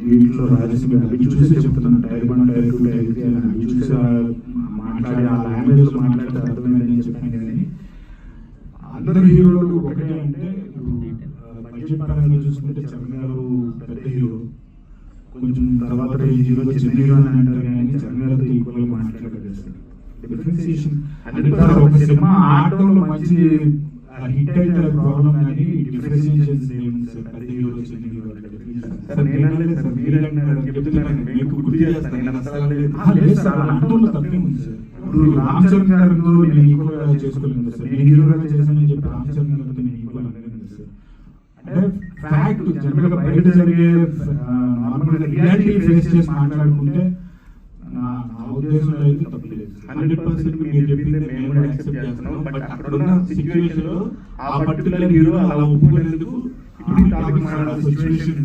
వీటిలో రాజకీయ అవి చూసి చెప్తున్నాను. టైర్ 1, టైర్ 2, టైర్ 3 అని అవి చూసి మాట్లాడి ఆ లాంగ్వేజ్లో మాట్లాడితే అర్థమైందని చెప్పాను. కానీ అందరు హీరోలు ఒకటే అంటే బడ్జెట్ పరంగా చూసుకుంటే చరణ్ గారు పెద్ద హీరో, కొంచెం తర్వాత హీరో చిన్న హీరో అని అంటారు. కానీ చరణ్ గారితో ఈక్వల్గా మాట్లాడలేదు. డిఫరెన్సియేషన్ అంటే ఒక సినిమా ఆటోలో మంచి హిట్ అయితే ప్రాబ్లం, కానీ డిఫరెన్సియేషన్స్ ఏముంది సార్? పెద్ద హీరో చిన్న హీరో సార్ నేను సార్ మీరు చెప్తున్నాను, మీకు గుర్తు చేస్తాను. నేను లేదు సార్, అలా అంటూ తప్పేముంది సార్? ఇప్పుడు రామ్ చరణ్ గారితో నేను ఈక్వల్గా చేసుకోలేదు సార్. నేను హీరోగా చేశానని చెప్పి రామ్ చరణ్ గారితో నేను ఈక్వల్ అనలేదు సార్. అంటే ఫ్యాక్ట్ జనరల్గా బయట జరిగే నార్మల్గా రియాలిటీ ఫేస్ చేసి మాట్లాడుకుంటే నా ఉద్దేశంలో అయితే తప్పలేదు. 100% మీరు చెప్పింది మేము కూడా యాక్సెప్ట్ చేస్తున్నాం. బట్ అక్కడ ఉన్న సిచ్యువేషన్ లో ఆ పర్టికులర్ హీరో అలా ఒప్పుకునేందుకు ఇప్పుడు టాపిక్ మాట్లాడాల్సిన సిచ్యువేషన్